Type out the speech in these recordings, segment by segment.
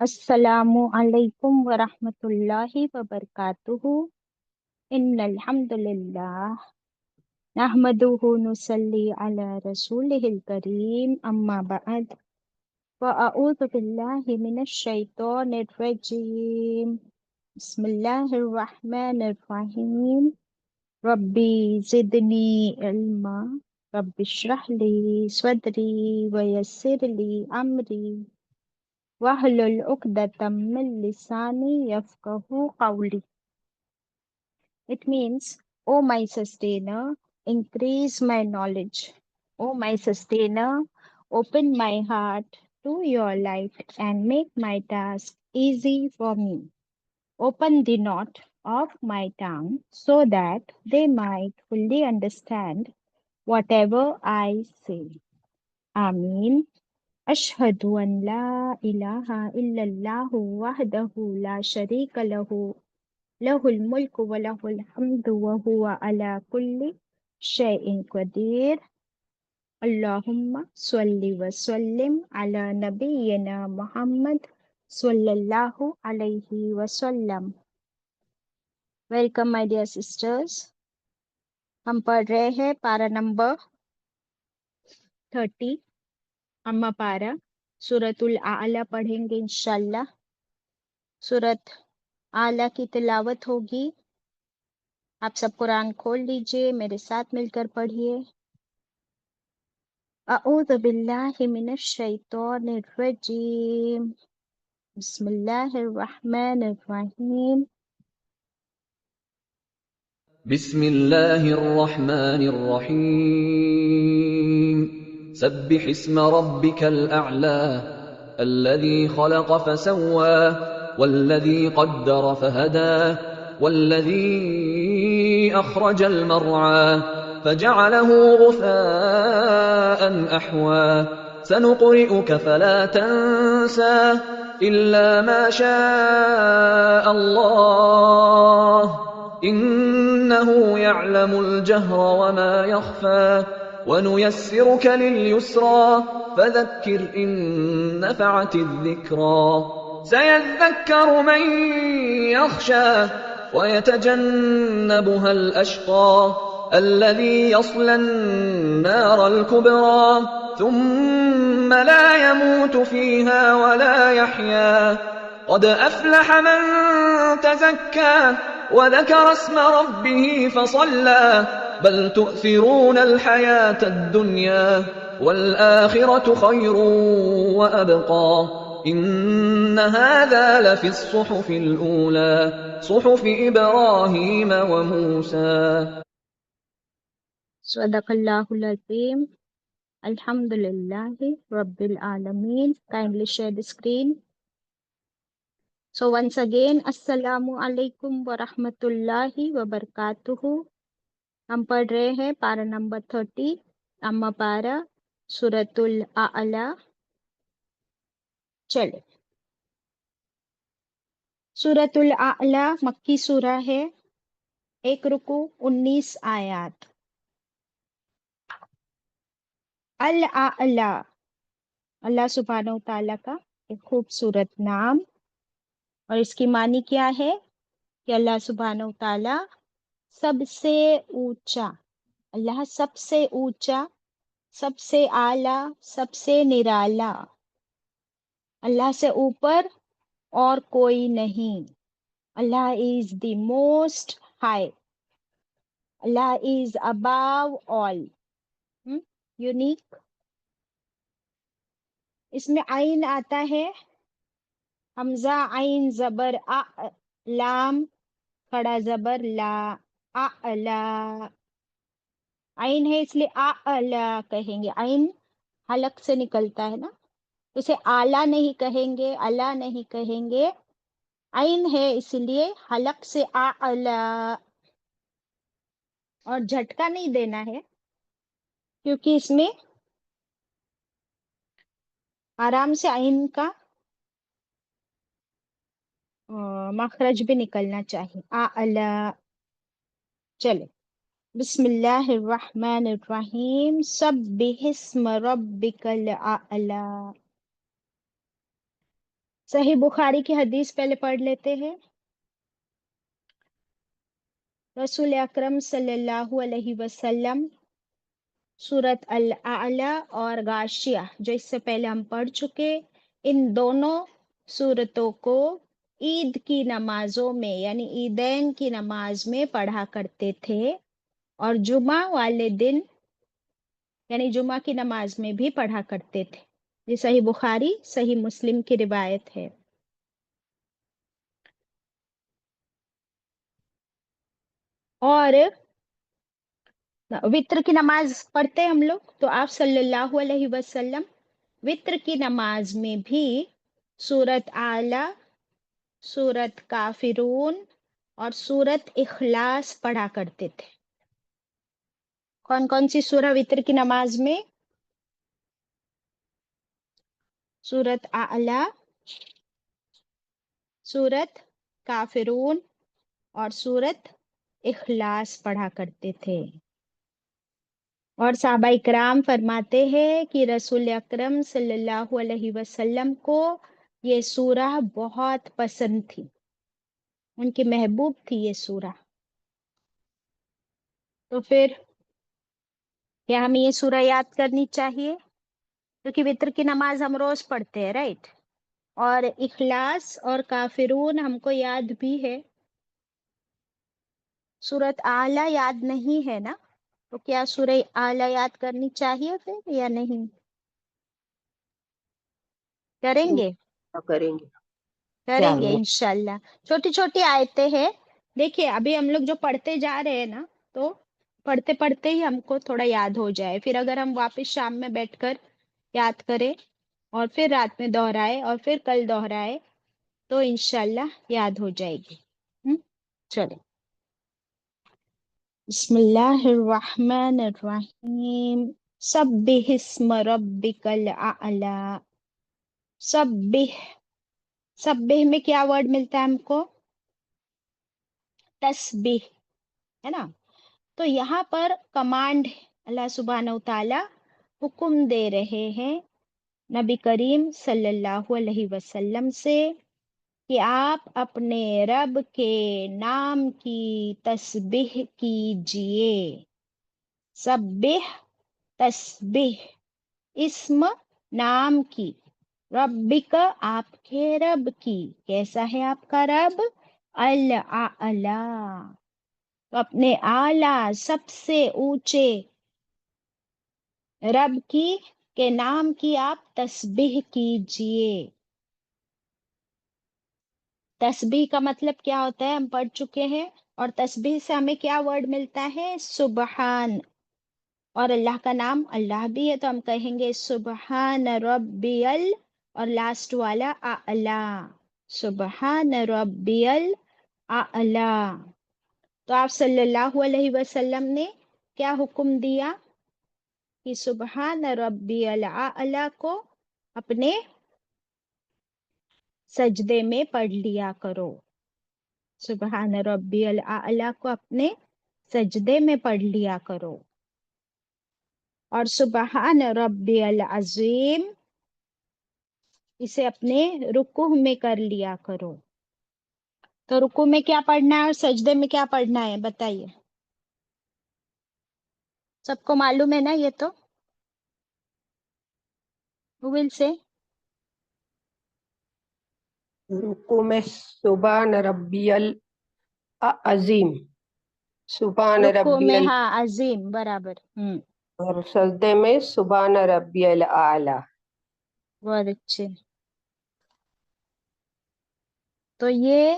السلام علیکم ورحمۃ اللہ وبرکاتہ ان الحمد للہ نحمده نصلی علی رسولہ الکریم اما بعد فاعوذ باللہ من الشیطان الرجیم بسم اللہ الرحمن الرحیم ربی زدنی علما رب اشرح لی صدری ویسر لی امری وَاحْلُلْ عُقْدَةً مِّن لِّسَانِي يَفْقَهُوا قَوْلِي. It means, O my sustainer, increase my knowledge. O my sustainer, open my heart to your light and make my task easy for me. Open the knot of my tongue so that they might fully understand whatever I say. Ameen. أشهد أن لا إله إلا الله وحده لا شريك له له الملك وله الحمد وهو على كل شيء قدير اللهم صل وسلم على نبينا محمد صلی اللہ علیہ وسلم. Welcome my dear sisters. ہم پڑھ رہے ہیں پارہ نمبر 30 اما پارہ سورۃ الاعلیٰ پڑھیں گے انشاءاللہ. سورۃ اعلیٰ کی تلاوت ہوگی. آپ سب قرآن کھول لیجئے، میرے ساتھ مل کر پڑھیے. اعوذ باللہ من الشیطان الرجیم بسم اللہ الرحمن الرحیم. بسم الله الرحمن الرحيم سبح اسم ربك الأعلى الذي خلق فسوى والذي قدر فهدى والذي أخرج المرعى فجعله غثاء أحوى سنقرئك فلا تنسى إلا ما شاء الله إنه يعلم الجهر وما يخفى ونيسرك لليسرى فذكر إن نفعت الذكرى سيذكر من يخشى ويتجنبها الأشقى الذي يصلى النار الكبرى ثم لا يموت فيها ولا يحيا قد أفلح من تزكى وذكر اسم ربه فصلى بل تؤثرون الحياة الدنيا والآخرة خير وأبقى إن هذا لفي الصحف الأولى صحف إبراهيم وموسى. صدق اللہ العظیم. Alhamdulillah Rabbil Alameen. Kindly share the screen. So once again, Assalamu alaikum wa rahmatullahi wa barakatuhu. ہم پڑھ رہے ہیں پارہ نمبر 30 اما پارہ سورۃ الاعلیٰ. چلے. سورۃ الاعلیٰ مکی سورہ ہے. 1 رکوع 19 آیات. الاعلیٰ اللہ سبحانہ وتعالیٰ کا ایک خوبصورت نام، اور اس کی معنی کیا ہے کہ اللہ سبحانہ وتعالیٰ سب سے اونچا، اللہ سب سے اونچا، سب سے اعلیٰ، سب سے نرالا. اللہ سے اوپر اور کوئی نہیں. Allah is the most high. Allah is above all. Unique. اس میں عین آتا ہے، حمزہ عین زبر لام کھڑا زبر لا. اعلا عین ہے اس لیے اعلا کہیں گے. عین حلق سے نکلتا ہے نا، اسے آلہ نہیں کہیں گے، الا نہیں کہیں گے. عین ہے اس لیے حلق سے اعلا. اور جھٹکا نہیں دینا ہے کیونکہ اس میں آرام سے عین کا مخرج بھی نکلنا چاہیے. اعلا. چلے. بسم اللہ الرحمن الرحیم. سبح اسم ربک الاعلی. صحیح بخاری کی حدیث پہلے پڑھ لیتے ہیں. رسول اکرم صلی اللہ علیہ وسلم سورت الاعلی اور غاشیہ جو اس سے پہلے ہم پڑھ چکے، ان دونوں سورتوں کو عید کی نمازوں میں یعنی عیدین کی نماز میں پڑھا کرتے تھے، اور جمعہ والے دن یعنی جمعہ کی نماز میں بھی پڑھا کرتے تھے. یہ صحیح بخاری صحیح مسلم کی روایت ہے. اور وطر کی نماز پڑھتے ہم لوگ، تو آپ صلی اللہ علیہ وسلم وطر کی نماز میں بھی سورت اعلی، سورت کافرون اور سورت اخلاص پڑھا کرتے تھے. کون کون سی سورہ وطر کی نماز میں؟ سورت اعلی، سورت کافرون اور سورت اخلاص پڑھا کرتے تھے. اور صحابہ اکرام فرماتے ہیں کہ رسول اکرم صلی اللہ علیہ وسلم کو یہ سورہ بہت پسند تھی، ان کی محبوب تھی یہ سورہ. تو پھر کیا ہمیں یہ سورہ یاد کرنی چاہیے؟ کیونکہ وطر کی نماز ہم روز پڑھتے ہیں، رائٹ. اور اخلاص اور کافرون ہم کو یاد بھی ہے. سورت اعلی یاد نہیں ہے نا، تو کیا سورہ اعلی یاد کرنی چاہیے پھر یا نہیں؟ کریں گے کریں گے کریں گے انشاءاللہ. چھوٹی چھوٹی آیتیں ہیں. دیکھیے ابھی ہم لوگ جو پڑھتے جا رہے ہیں نا، تو پڑھتے پڑھتے ہی ہم کو تھوڑا یاد ہو جائے، پھر اگر ہم واپس شام میں بیٹھ کر یاد کریں اور پھر رات میں دہرائے اور پھر کل دہرائے تو انشاءاللہ یاد ہو جائے گی. چلیں، بسم اللہ الرحمن الرحیم. سبح اسم ربک الاعلی. سبح میں کیا ورڈ ملتا ہے ہم کو؟ تسبیح، ہے نا. تو یہاں پر کمانڈ اللہ سبحانہ وتعالی حکم دے رہے ہیں نبی کریم صلی اللہ علیہ وسلم سے کہ آپ اپنے رب کے نام کی تسبیح کیجئے. سبح تسبیح، اسم نام کی، ربک آپ کے رب کی. کیسا ہے آپ کا رب؟ الاعلی، تو اپنے اعلی سب سے اونچے رب کی کے نام کی آپ تسبیح کیجئے. تسبیح کا مطلب کیا ہوتا ہے ہم پڑھ چکے ہیں، اور تسبیح سے ہمیں کیا ورڈ ملتا ہے؟ سبحان. اور اللہ کا نام اللہ بھی ہے، تو ہم کہیں گے سبحان ربی اور لاسٹ والا اعلی، سبحان ربی الاعلی. تو آپ صلی اللہ علیہ وسلم نے کیا حکم دیا کہ سبحان ربی الاعلی کو اپنے سجدے میں پڑھ لیا کرو. سبحان ربی الاعلی کو اپنے سجدے میں پڑھ لیا کرو. اور سبحان ربی العظیم اسے اپنے رکوع میں کر لیا کرو. تو رکوع میں کیا پڑھنا ہے اور سجدے میں کیا پڑھنا ہے بتائیے؟ سب کو معلوم ہے نا یہ تو؟ Who will say؟ رکوع میں سبحان ربی العظیم، سبحان رکوع ربی میں ہاں عظیم برابر. اور سجدے میں سبحان ربی الاعلی. بہت اچھے. تو یہ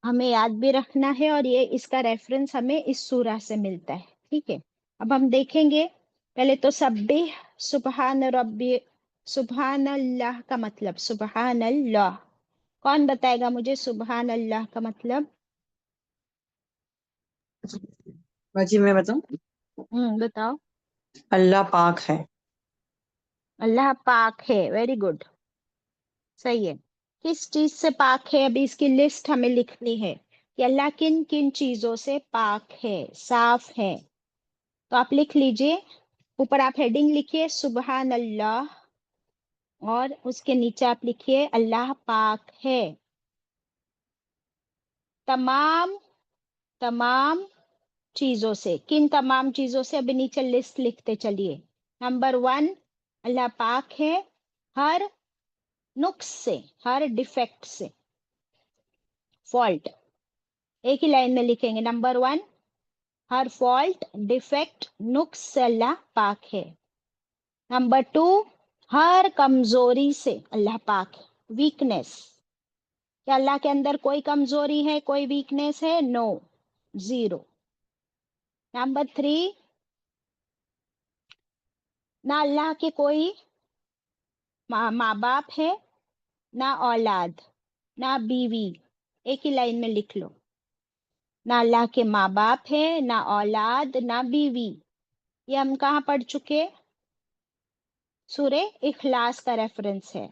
ہمیں یاد بھی رکھنا ہے، اور یہ اس کا ریفرنس ہمیں اس سورہ سے ملتا ہے. ٹھیک ہے، اب ہم دیکھیں گے. پہلے تو سبح، سبحان ربی، سبحان اللہ کا مطلب سبحان اللہ. کون بتائے گا مجھے سبحان اللہ کا مطلب؟ باجی میں بتاؤں؟ بتاؤ. اللہ پاک ہے. اللہ پاک ہے، ویری گڈ، صحیح ہے. کس چیز سے پاک ہے؟ ابھی اس کی لسٹ ہمیں لکھنی ہے کہ اللہ کن کن چیزوں سے پاک ہے، صاف ہے. تو آپ لکھ لیجئے، اوپر آپ ہیڈنگ لکھیے سبحان اللہ، اور اس کے نیچے آپ لکھیے اللہ پاک ہے. تمام تمام چیزوں سے. کن تمام چیزوں سے؟ ابھی نیچے لسٹ لکھتے چلیے. نمبر 1 اللہ پاک ہے ہر نقص سے، ہر ڈیفیکٹ سے، فالٹ. ایک ہی لائن میں لکھیں گے. نمبر 1 ہر فالٹ، ڈیفیکٹ، نقص سے اللہ پاک ہے. نمبر 2 ہر کمزوری سے اللہ پاک ہے. ویکنیس، کیا اللہ کے اندر کوئی کمزوری ہے، کوئی ویکنیس ہے؟ نو، زیرو. نمبر 3 نہ اللہ کے کوئی ماں باپ ہے، نہ اولاد، نہ بیوی. ایک ہی لائن میں لکھ لو. نہ اللہ کے ماں باپ ہے، نہ اولاد، نہ بیوی. یہ ہم کہاں پڑھ چکے؟ سورہ اخلاص کا ریفرنس ہے.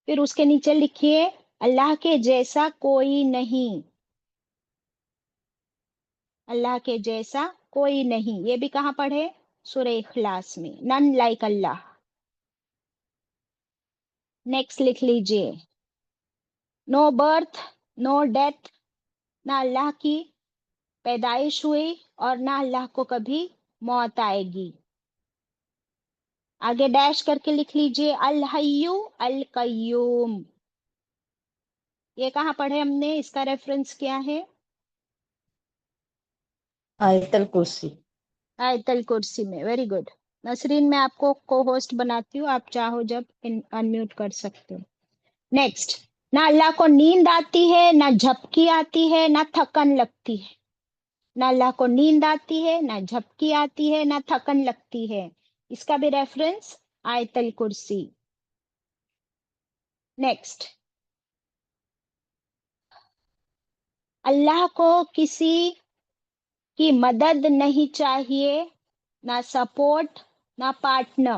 پھر اس کے نیچے لکھیے اللہ کے جیسا کوئی نہیں. اللہ کے جیسا کوئی نہیں. یہ بھی کہاں پڑھے؟ سورہ اخلاص میں. نن لائک اللہ. نیکسٹ لکھ لیجئے نو برتھ، نو ڈیتھ. نہ اللہ کی پیدائش ہوئی اور نہ اللہ کو کبھی موت آئے گی. آگے ڈیش کر کے لکھ لیجئے الحی القیوم. یہ کہاں پڑھے ہم نے؟ اس کا ریفرنس کیا ہے؟ آیت الکرسی. آیت الکرسی میں. Very good. نسرین میں آپ کو کو ہوسٹ بناتی ہوں، آپ چاہو جب انمیوٹ کر سکتے ہو. نیکسٹ نہ اللہ کو نیند آتی ہے، نہ جھپکی آتی ہے، نہ تھکن لگتی ہے. نہ اللہ کو نیند آتی ہے، نہ جھپکی آتی ہے، نہ تھکن لگتی ہے. اس کا بھی ریفرنس آیت الکرسی. نیکسٹ اللہ کو کسی کی مدد نہیں چاہیے، نہ سپورٹ، نہ پارٹنر.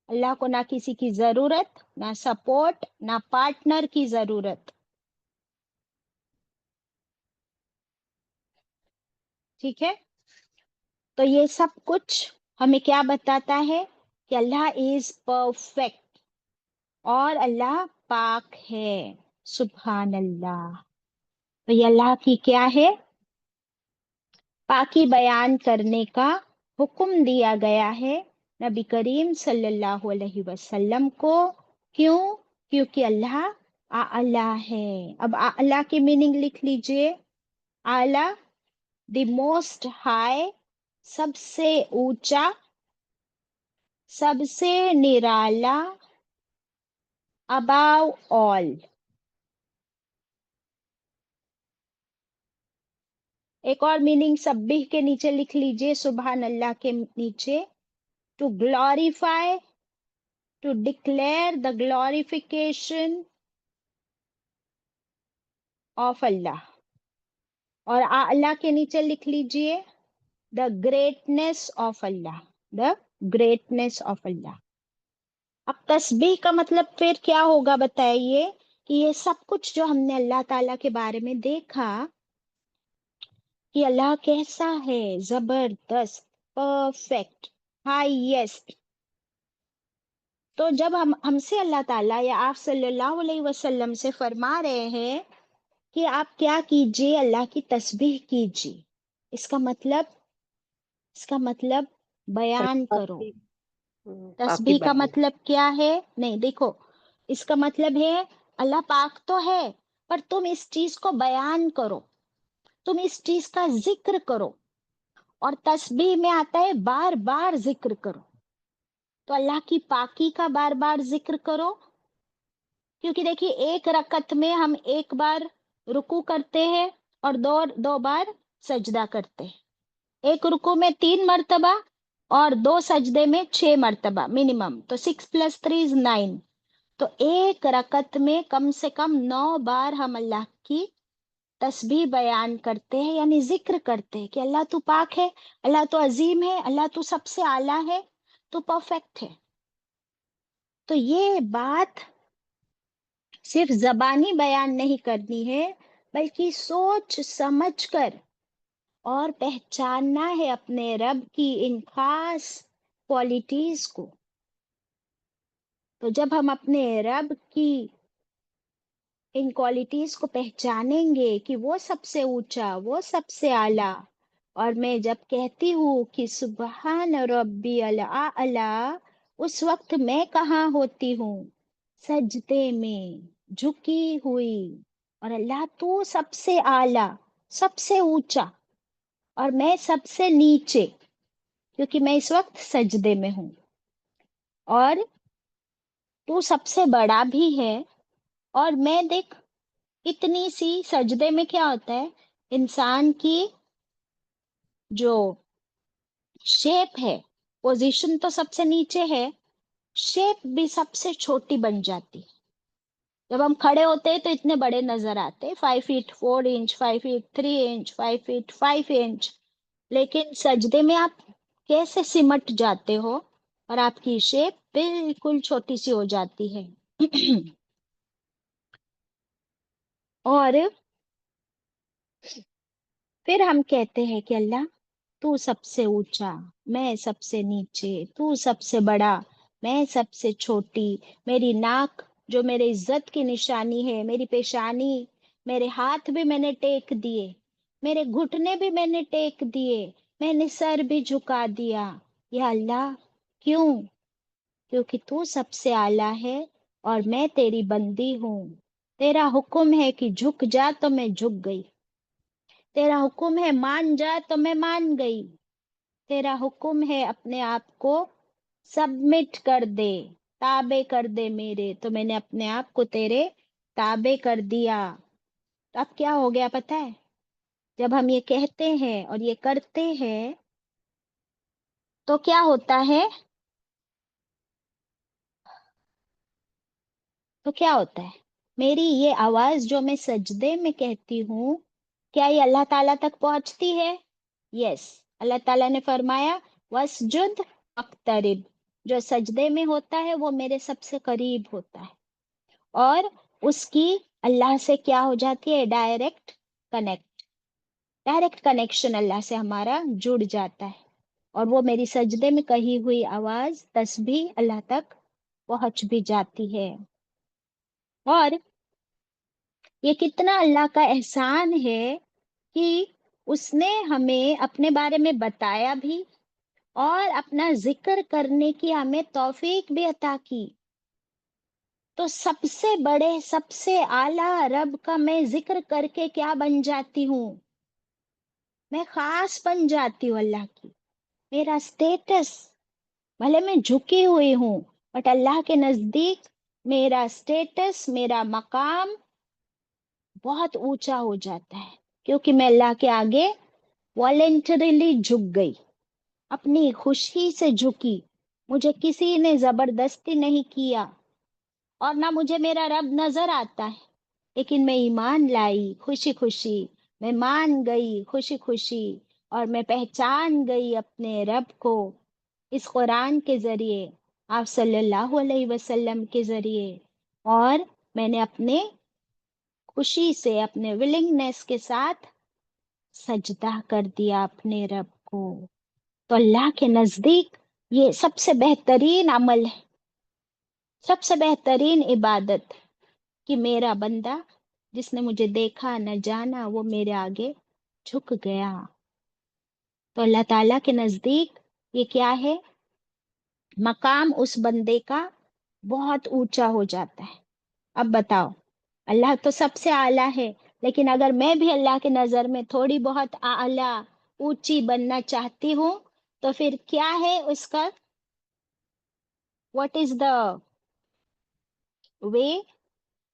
اللہ کو نہ کسی کی ضرورت، نہ سپورٹ، نہ پارٹنر کی ضرورت. ٹھیک ہے؟ تو یہ سب کچھ ہمیں کیا بتاتا ہے کہ اللہ از پرفیکٹ اور اللہ پاک ہے. سبحان اللہ. تو یہ اللہ کی کیا ہے؟ پاکی بیان کرنے کا حکم دیا گیا ہے نبی کریم صلی اللہ علیہ وسلم کو. کیوں؟ کیونکہ اللہ اعلی ہے. اب اللہ کی میننگ لکھ لیجئے. اعلی، دی موسٹ ہائی، سب سے اونچا، سب سے نرالا، اباؤ آل. ایک اور میننگ سبح کے نیچے لکھ لیجئے، سبحان اللہ کے نیچے. To glorify, to declare the glorification of Allah. اور اللہ کے نیچے لکھ لیجئے the greatness of Allah. The greatness of Allah. اب تسبیح کا مطلب پھر کیا ہوگا بتائیے؟ کہ یہ سب کچھ جو ہم نے اللہ تعالیٰ کے بارے میں دیکھا کہ اللہ کیسا ہے، زبردست، پرفیکٹ، ہائیسٹ. تو جب ہم سے اللہ تعالیٰ یا آپ صلی اللہ علیہ وسلم سے فرما رہے ہیں کہ آپ کیا کیجئے؟ اللہ کی تسبیح کیجئے. اس کا مطلب بیان کرو. تسبیح کا مطلب کیا ہے؟ نہیں، دیکھو، اس کا مطلب ہے اللہ پاک تو ہے، پر تم اس چیز کو بیان کرو، تم اس چیز کا ذکر کرو. اور تسبیح میں آتا ہے بار بار ذکر کرو. تو اللہ کی پاکی کا بار بار ذکر کرو. کیونکہ دیکھیے ایک رکعت میں ہم ایک بار رکوع کرتے ہیں اور دو بار سجدہ کرتے ہیں. ایک رکوع میں 3 مرتبہ اور 2 سجدے میں 6 مرتبہ منیمم. تو 6 + 3 = 9. تو ایک رکعت میں کم سے کم 9 بار ہم اللہ کی تسبیح بیان کرتے ہیں، یعنی ذکر کرتے ہیں کہ اللہ تو پاک ہے، اللہ تو عظیم ہے، اللہ تو سب سے اعلیٰ ہے، تو پرفیکٹ ہے. تو یہ بات صرف زبانی بیان نہیں کرنی ہے، بلکہ سوچ سمجھ کر اور پہچاننا ہے اپنے رب کی ان خاص کوالٹیز کو. تو جب ہم اپنے رب کی ان کوالٹیز کو پہچانیں گے کہ وہ سب سے اونچا، وہ سب سے اعلیٰ، اور میں جب کہتی ہوں کہ سبحان ربی الاعلی، اس وقت میں کہاں ہوتی ہوں؟ سجدے میں، جھکی ہوئی، اور اللہ تو سب سے اعلیٰ، سب سے اونچا، اور میں سب سے نیچے، کیونکہ میں اس وقت سجدے میں ہوں، اور تو سب سے بڑا بھی ہے، اور میں دیکھ اتنی سی، سجدے میں کیا ہوتا ہے؟ انسان کی جو شیپ ہے، پوزیشن تو سب سے نیچے ہے، شیپ بھی سب سے چھوٹی بن جاتی. جب ہم کھڑے ہوتے ہیں تو اتنے بڑے نظر آتے، 5 foot 4 inch, 5 foot 3 inch, 5 foot 5 inch, لیکن سجدے میں آپ کیسے سمٹ جاتے ہو اور آپ کی شیپ بالکل چھوٹی سی ہو جاتی ہے. اور پھر ہم کہتے ہیں کہ اللہ تو سب سے اونچا، میں سب سے نیچے، تو سب سے بڑا، میں سب سے چھوٹی، میری ناک جو میرے عزت کی نشانی ہے، میری پیشانی، میرے ہاتھ بھی میں نے ٹیک دیے، میرے گھٹنے بھی میں نے ٹیک دیے، میں نے سر بھی جھکا دیا. یا اللہ کیوں؟ کیونکہ تو سب سے اعلیٰ ہے اور میں تیری بندی ہوں. تیرا حکم ہے کہ جھک جا تو میں جھک گئی، تیرا حکم ہے مان جا تو میں مان گئی، تیرا حکم ہے اپنے آپ کو سبمٹ کر دے، تابع کر دے میرے، تو میں نے اپنے آپ کو تیرے تابع کر دیا. تو اب کیا ہو گیا پتہ ہے؟ جب ہم یہ کہتے ہیں اور یہ کرتے ہیں تو کیا ہوتا ہے؟ تو کیا ہوتا ہے؟ میری یہ آواز جو میں سجدے میں کہتی ہوں، کیا یہ اللہ تعالیٰ تک پہنچتی ہے؟ یس. اللہ تعالیٰ نے فرمایا وَاسْجُدْ وَاقْتَرِب، جو سجدے میں ہوتا ہے وہ میرے سب سے قریب ہوتا ہے، اور اس کی اللہ سے کیا ہو جاتی ہے؟ ڈائریکٹ کنیکشن اللہ سے ہمارا جڑ جاتا ہے، اور وہ میری سجدے میں کہی ہوئی آواز، تسبیح اللہ تک پہنچ بھی جاتی ہے. اور یہ کتنا اللہ کا احسان ہے کہ اس نے ہمیں اپنے بارے میں بتایا بھی، اور اپنا ذکر کرنے کی ہمیں توفیق بھی عطا کی. تو سب سے بڑے، سب سے اعلیٰ رب کا میں ذکر کر کے کیا بن جاتی ہوں؟ میں خاص بن جاتی ہوں اللہ کی. میرا اسٹیٹس، بھلے میں جھکی ہوئی ہوں، بٹ اللہ کے نزدیک میرا اسٹیٹس، میرا مقام بہت اونچا ہو جاتا ہے، کیونکہ میں اللہ کے آگے والنٹریلی جھک گئی، اپنی خوشی سے جھکی، مجھے کسی نے زبردستی نہیں کیا، اور نہ مجھے میرا رب نظر آتا ہے، لیکن میں ایمان لائی خوشی خوشی، میں مان گئی خوشی خوشی، اور میں پہچان گئی اپنے رب کو اس قرآن کے ذریعے، آپ صلی اللہ علیہ وسلم کے ذریعے، اور میں نے اپنے خوشی سے، اپنے ولنگنس کے ساتھ سجدہ کر دیا اپنے رب کو. تو اللہ کے نزدیک یہ سب سے بہترین عمل ہے، سب سے بہترین عبادت، کہ میرا بندہ جس نے مجھے دیکھا نہ جانا وہ میرے آگے جھک گیا. تو اللہ تعالیٰ کے نزدیک یہ کیا ہے؟ مقام اس بندے کا بہت اونچا ہو جاتا ہے. اب بتاؤ، اللہ تو سب سے اعلیٰ ہے، لیکن اگر میں بھی اللہ کے نظر میں تھوڑی بہت اعلیٰ، اونچی بننا چاہتی ہوں، تو پھر کیا ہے اس کا؟ What is the way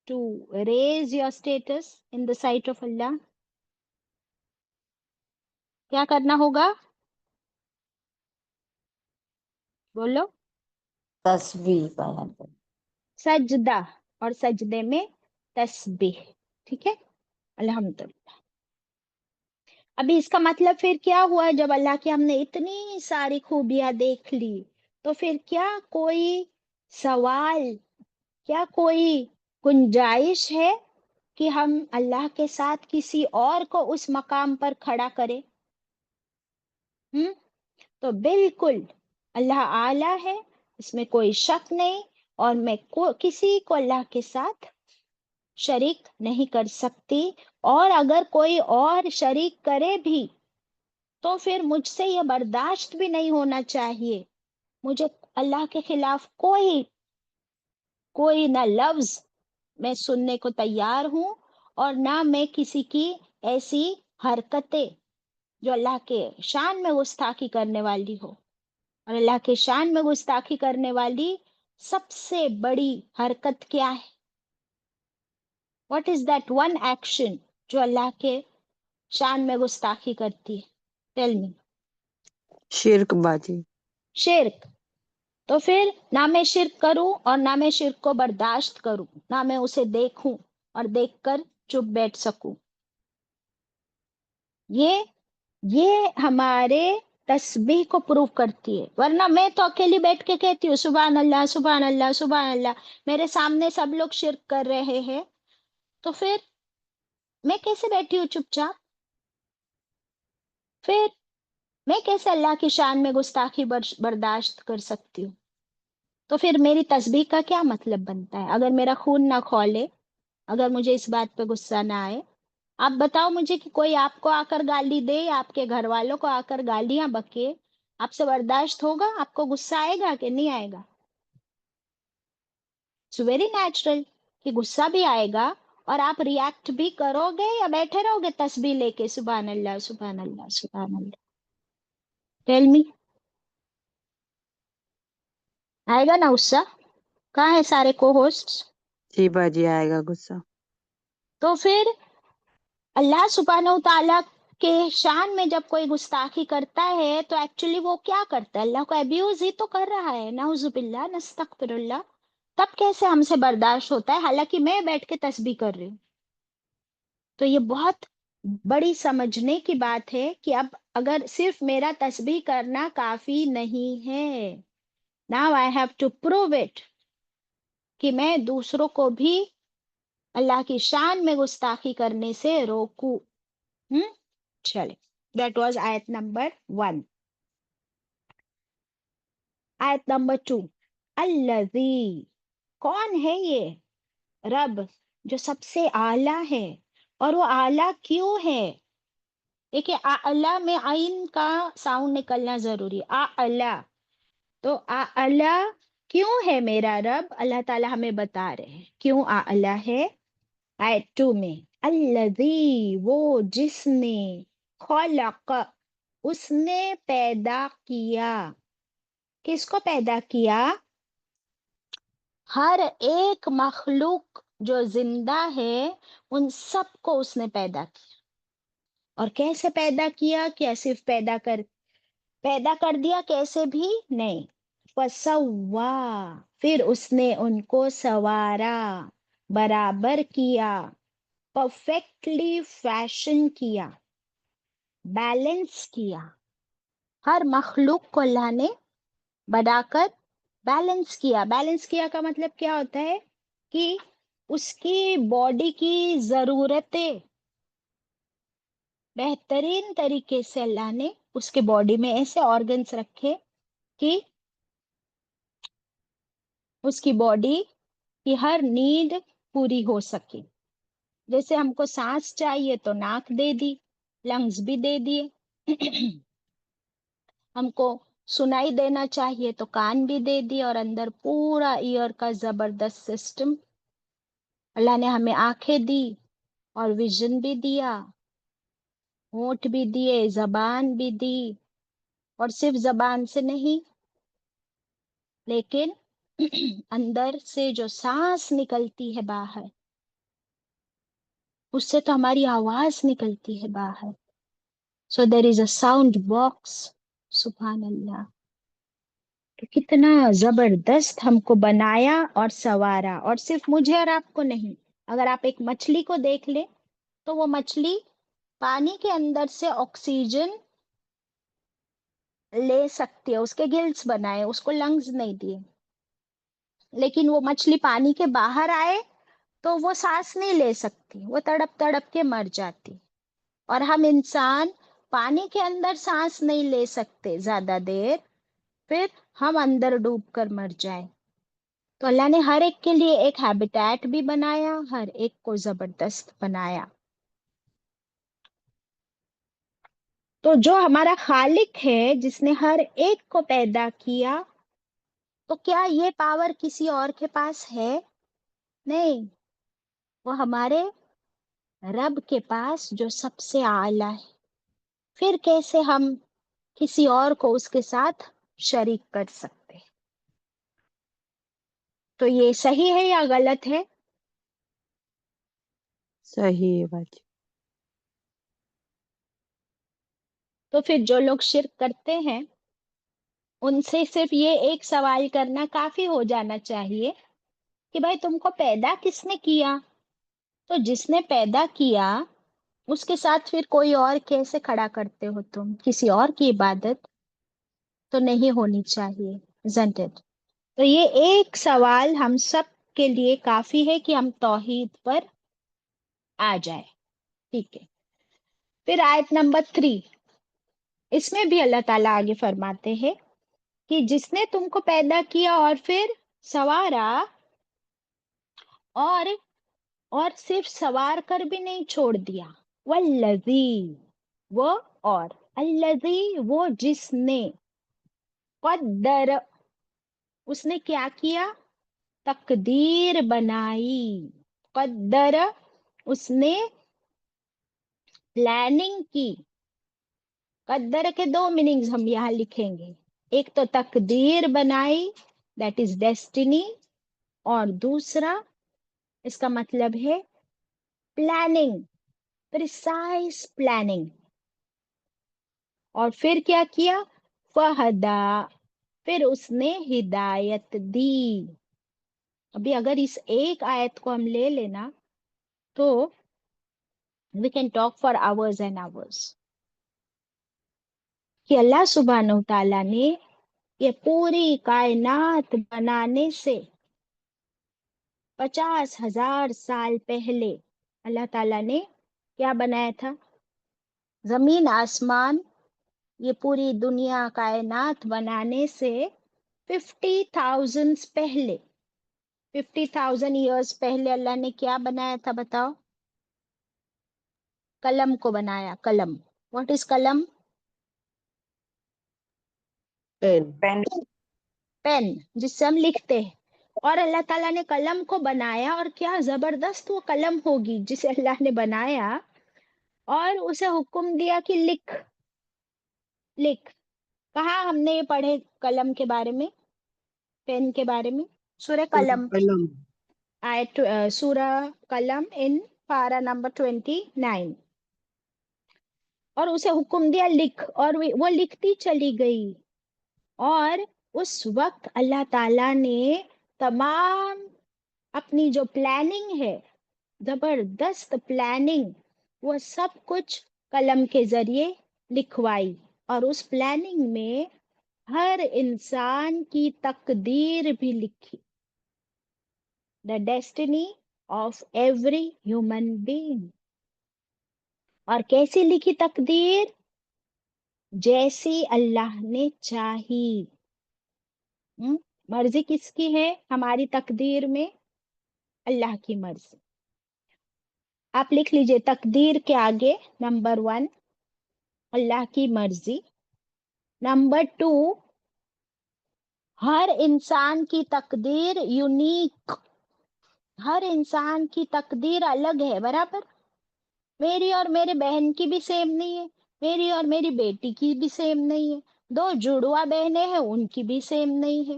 to raise your status in the sight of Allah? کیا کرنا ہوگا؟ بولو. تسبیح بیان کرنا. سجدہ، اور سجدے میں تسبیح. ٹھیک ہے، الحمدللہ. ابھی اس کا مطلب پھر کیا ہوا؟ جب اللہ کی ہم نے اتنی ساری خوبیاں دیکھ لی، تو پھر کیا کوئی سوال، کیا کوئی گنجائش ہے کہ ہم اللہ کے ساتھ کسی اور کو اس مقام پر کھڑا کریں؟ تو بالکل اللہ اعلیٰ ہے، اس میں کوئی شک نہیں، اور میں کسی کو اللہ کے ساتھ شریک نہیں کر سکتی، اور اگر کوئی اور شریک کرے بھی تو پھر مجھ سے یہ برداشت بھی نہیں ہونا چاہیے. مجھے اللہ کے خلاف کوئی نہ لفظ میں سننے کو تیار ہوں، اور نہ میں کسی کی ایسی حرکتیں جو اللہ کے شان میں گستاخی کرنے والی ہو. اور اللہ کے شان میں گستاخی کرنے والی سب سے بڑی حرکت کیا ہے؟ What is that one action جو اللہ کے شان میں گستاخی کرتی ہے؟ Tell me. شرک بازی. شرک. تو پھر نہ میں شرک کروں اور نہ میں شرک کو برداشت کروں، نہ میں اسے دیکھوں اور دیکھ کر چپ بیٹھ سکوں. یہ ہمارے تسبیح کو پروو کرتی ہے. ورنہ میں تو اکیلی بیٹھ کے کہتی ہوں سبحان اللہ سبحان اللہ سبحان اللہ، میرے سامنے سب لوگ شرک کر رہے ہیں، تو پھر میں کیسے بیٹھی ہوں چپ چاپ؟ پھر میں کیسے اللہ کی شان میں گستاخی برداشت کر سکتی ہوں؟ تو پھر میری تسبیح کا کیا مطلب بنتا ہے اگر میرا خون نہ کھولے، اگر مجھے اس بات پہ غصہ نہ آئے؟ آپ بتاؤ مجھے کہ کوئی آپ کو آ کر گالی دے یا آپ کے گھر والوں کو آ کر گالیاں بکے، آپ سے برداشت ہوگا؟ آپ کو غصہ آئے گا کہ نہیں آئے گا؟ اٹس ویری نیچرل کہ غصہ بھی آئے گا، اور آپ ریئیکٹ بھی کرو گے یا بیٹھے رہو گے تسبیح لے کے سبحان اللہ سبحان اللہ سبحان اللہ؟ Tell me. آئے گا نا غصہ؟ کہاں ہے سارے کو ہوسٹ؟ جی باجی آئے گا غصہ. تو پھر اللہ سبحانہ و تعالیٰ کے شان میں جب کوئی گستاخی کرتا ہے تو ایکچولی وہ کیا کرتا ہے؟ اللہ کو ابیوز ہی تو کر رہا ہے. نعوذ باللہ نستغفر اللہ. تب کیسے ہم سے برداشت ہوتا ہے حالانکہ میں بیٹھ کے تسبیح کر رہی ہوں؟ تو یہ بہت بڑی سمجھنے کی بات ہے کہ اب اگر صرف میرا تسبیح کرنا کافی نہیں ہے، now I have to prove it, کہ میں دوسروں کو بھی اللہ کی شان میں گستاخی کرنے سے روکوں. چلے، دیٹ واز آیت نمبر 1. آیت نمبر 2. الذی، کون ہے یہ رب جو سب سے اعلیٰ ہے؟ اور وہ اعلیٰ کیوں ہے؟ دیکھیے اعلیٰ میں عین کا ساؤنڈ نکلنا ضروری. اعلیٰ، تو اعلیٰ کیوں ہے میرا رب؟ اللہ تعالیٰ ہمیں بتا رہے ہیں کیوں اعلیٰ ہے. آیت 2 میں الذی، وہ جس نے، خلق، اس نے پیدا کیا. کس کو پیدا کیا؟ ہر ایک مخلوق جو زندہ ہے ان سب کو اس نے پیدا کیا. اور کیسے پیدا کیا؟ کیا صرف پیدا کر دیا؟ کیسے بھی نہیں. فسوا، پھر اس نے ان کو سوارا، برابر کیا، پرفیکٹلی فیشن کیا، بیلنس کیا. ہر مخلوق کو اللہ نے بنا کر بیلنس کیا. بیلنس کیا کا مطلب کیا ہوتا ہے؟ کہ اس کی باڈی کی ضرورتیں بہترین طریقے سے اللہ نے اس کے باڈی میں ایسے آرگنس رکھے کہ اس کی باڈی کی ہر نیڈ پوری ہو سکے. جیسے ہم کو سانس چاہیے تو ناک دے دی، لنگز بھی دے دیے. ہم کو سنائی دینا چاہیے تو کان بھی دے دی، اور اندر پورا ایئر کا زبردست سسٹم. اللہ نے ہمیں آنکھیں دی اور ویژن بھی دیا، ہونٹ بھی دیے، زبان بھی دی. اور صرف زبان سے نہیں، لیکن اندر سے جو سانس نکلتی ہے باہر، اس سے تو ہماری آواز نکلتی ہے باہر. سو دیر از اے ساؤنڈ باکس. سبحان اللہ. تو کتنا زبردست ہم کو بنایا اور سوارا. اور صرف مجھے اور آپ کو نہیں. اگر آپ ایک مچھلی کو دیکھ لیں تو وہ مچھلی پانی کے اندر سے آکسیجن لے سکتی ہے، اس کے گلز بنائے، اس کو لنگز نہیں دیے. لیکن وہ مچھلی پانی کے باہر آئے تو وہ سانس نہیں لے سکتی، وہ تڑپ تڑپ کے مر جاتی. اور ہم انسان پانی کے اندر سانس نہیں لے سکتے زیادہ دیر، پھر ہم اندر ڈوب کر مر جائیں. تو اللہ نے ہر ایک کے لیے ایک ہیبیٹیٹ بھی بنایا، ہر ایک کو زبردست بنایا. تو جو ہمارا خالق ہے جس نے ہر ایک کو پیدا کیا، تو کیا یہ پاور کسی اور کے پاس ہے؟ نہیں، وہ ہمارے رب کے پاس جو سب سے اعلیٰ ہے. پھر کیسے ہم کسی اور کو اس کے ساتھ شریک کر سکتے؟ تو یہ صحیح ہے یا غلط ہے؟ صحیح ہے باجی. تو پھر جو لوگ شرک کرتے ہیں ان سے صرف یہ ایک سوال کرنا کافی ہو جانا چاہیے کہ بھائی تم کو پیدا کس نے کیا؟ تو جس نے پیدا کیا اس کے ساتھ پھر کوئی اور کیسے کھڑا کرتے ہو تم؟ کسی اور کی عبادت تو نہیں ہونی چاہیے. isn't it؟ تو یہ ایک سوال ہم سب کے لیے کافی ہے کہ ہم توحید پر آ جائے. ٹھیک ہے. پھر آیت نمبر 3، اس میں بھی اللہ تعالیٰ آگے فرماتے ہیں کہ جس نے تم کو پیدا کیا اور پھر سوارا، اور صرف سوار کر بھی نہیں چھوڑ دیا. والذی، وہ، اور الذی، وہ جس نے، قدر، اس نے کیا کیا؟ تقدیر بنائی. قدر، اس نے پلاننگ کی. قدر کے دو میننگز ہم یہاں لکھیں گے. ایک تو تقدیر بنائی، دیٹ از ڈیسٹینی، اور دوسرا اس کا مطلب ہے پلاننگ، پریسائز پلاننگ. اور پھر کیا کیا؟ فہدا، پھر اس نے ہدایت دی. ابھی اگر اس ایک آیت کو ہم لے لینا تو we can talk for hours and hours. کہ اللہ سبحانہ و تعالیٰ نے یہ پوری کائنات بنانے سے 50,000 سال پہلے اللہ تعالیٰ نے کیا بنایا تھا؟ زمین آسمان، یہ پوری دنیا کائنات بنانے سے 50,000 پہلے، 50,000 ایئرس پہلے اللہ نے کیا بنایا تھا بتاؤ؟ قلم کو بنایا. قلم، واٹ از قلم؟ پین. پین، جس سے ہم لکھتے ہیں. اور اللہ تعالیٰ نے قلم کو بنایا، اور کیا زبردست وہ قلم ہوگی جسے اللہ نے بنایا، اور اسے حکم دیا کہ لکھ. لکھ. کہاں ہم نے یہ پڑھے قلم کے بارے میں، پین کے بارے میں؟ سورہ قلم، قلم. آیت سورہ قلم ان پارہ نمبر 29. اور اسے حکم دیا لکھ، اور وہ لکھتی چلی گئی. اور اس وقت اللہ تعالیٰ نے تمام اپنی جو پلاننگ ہے، زبردست پلاننگ، وہ سب کچھ قلم کے ذریعے لکھوائی. اور اس پلاننگ میں ہر انسان کی تقدیر بھی لکھی. The destiny of every human being. اور کیسی لکھی تقدیر؟ جیسی اللہ نے چاہی. مرضی کس کی ہے ہماری تقدیر میں؟ اللہ کی مرضی. آپ لکھ لیجئے تقدیر کے آگے نمبر 1 اللہ کی مرضی. نمبر 2 ہر انسان کی تقدیر یونیک. ہر انسان کی تقدیر الگ ہے. برابر میری اور میرے بہن کی بھی سیم نہیں ہے، میری اور میری بیٹی کی بھی سیم نہیں ہے، 2 جڑوا بہنیں ہیں ان کی بھی سیم نہیں ہے،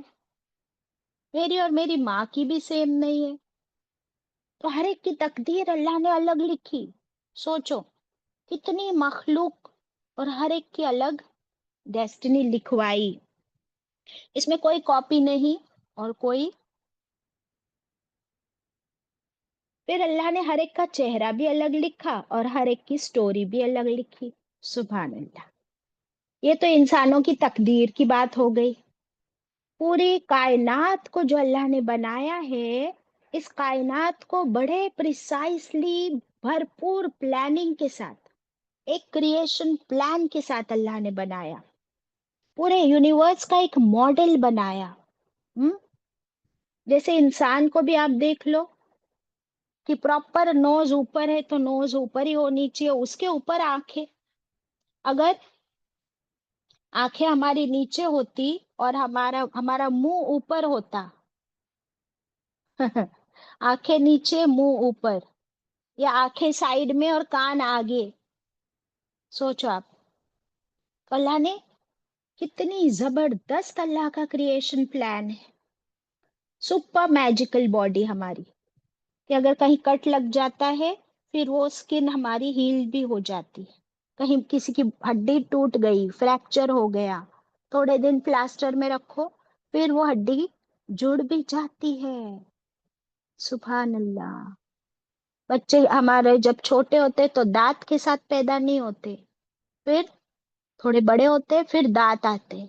میری اور میری ماں کی بھی سیم نہیں ہے. تو ہر ایک کی تقدیر اللہ نے الگ لکھی. سوچو کتنی مخلوق، اور ہر ایک کی الگ ڈیسٹینی لکھوائی. اس میں کوئی کاپی نہیں اور کوئی. پھر اللہ نے ہر ایک کا چہرہ بھی الگ لکھا اور ہر ایک کی سٹوری بھی الگ لکھی. سبحان اللہ. یہ تو انسانوں کی تقدیر کی بات ہو گئی. پوری کائنات کو جو اللہ نے بنایا ہے، اس کائنات کو بڑے پریسائسلی بھرپور پلاننگ کے ساتھ، ایک کریشن پلان کے ساتھ اللہ نے بنایا. پورے یونیورس کا ایک ماڈل بنایا. جیسے انسان کو بھی آپ دیکھ لو کہ پراپر نوز اوپر ہے تو نوز اوپر ہی ہونی چاہیے، اس کے اوپر آنکھیں. اگر آنکھیں ہماری نیچے ہوتی اور ہمارا منہ اوپر ہوتا آنکھیں نیچے منہ اوپر، یا آنکھیں سائڈ میں اور کان آگے، سوچو آپ. تو اللہ نے کتنی زبردست اللہ کا کریشن پلان ہے. سپر میجیکل باڈی ہماری، کہ اگر کہیں کٹ لگ جاتا ہے پھر وہ اسکن ہماری ہیل بھی ہو جاتی ہے. کہیں کسی کی ہڈی ٹوٹ گئی، فریکچر ہو گیا، تھوڑے دن پلاسٹر میں رکھو پھر وہ ہڈی جڑ بھی جاتی ہے. سبحان اللہ. بچے ہمارے جب چھوٹے ہوتے تو دانت کے ساتھ پیدا نہیں ہوتے، پھر تھوڑے بڑے ہوتے پھر دانت آتے،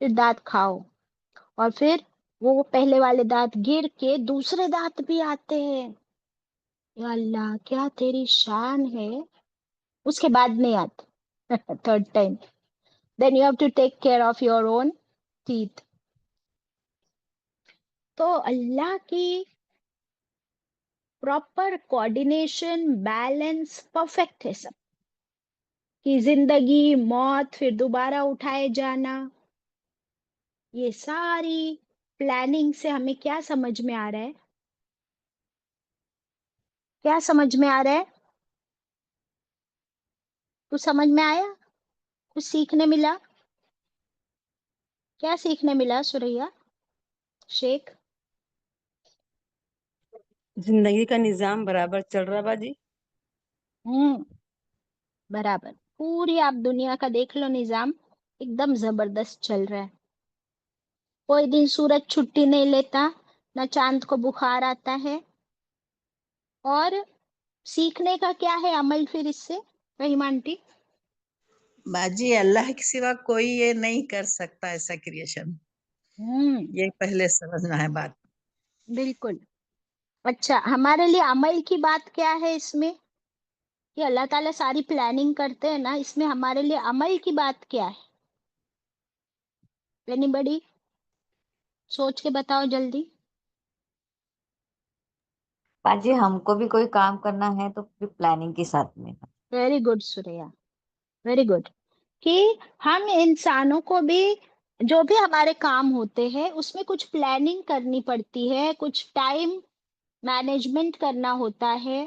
پھر دانت کھاؤ، اور پھر وہ پہلے والے دانت گر کے دوسرے دانت بھی آتے ہیں. یا اللہ کیا تیری شان ہے. اس کے بعد نہیں آتے third time. Then you have to take care of your own teeth. تو اللہ کی پراپر کوآرڈینیشن، بیلنس پرفیکٹ ہے سب کی. زندگی، موت، پھر دوبارہ اٹھائے جانا، یہ ساری پلاننگ سے ہمیں کیا سمجھ میں آ رہا ہے؟ کیا سمجھ میں آ رہا ہے؟ کچھ سمجھ میں آیا؟ کچھ سیکھنے ملا؟ کیا سیکھنے ملا سوریا شیخ؟ زندگی کا نظام برابر چل رہا باجی. برابر. پوری آپ دنیا کا دیکھ لو نظام، ایک دم زبردست چل رہا ہے. کوئی دن سورج چھٹی نہیں لیتا، نہ چاند کو بخار آتا ہے. اور سیکھنے کا کیا ہے عمل پھر اس سے رحیم آنٹی؟ باجی اللہ کے سوا کوئی یہ نہیں کر سکتا ایسا کریشن. یہ پہلے سمجھنا ہے بات. بالکل. اچھا، ہمارے لیے عمل کی بات کیا ہے اس میں؟ کہ اللہ تعالیٰ ساری پلاننگ کرتے ہیں نا، اس میں ہمارے لیے عمل کی بات کیا ہے؟ اینی بڑی سوچ کے بتاؤ جلدی. باجی ہم کو بھی کوئی کام کرنا ہے تو پلاننگ کے ساتھ میں. ویری گڈ سوریا، ویری گڈ. کہ ہم انسانوں کو بھی جو بھی ہمارے کام ہوتے ہیں اس میں کچھ پلاننگ کرنی پڑتی ہے، کچھ ٹائم مینجمنٹ کرنا ہوتا ہے.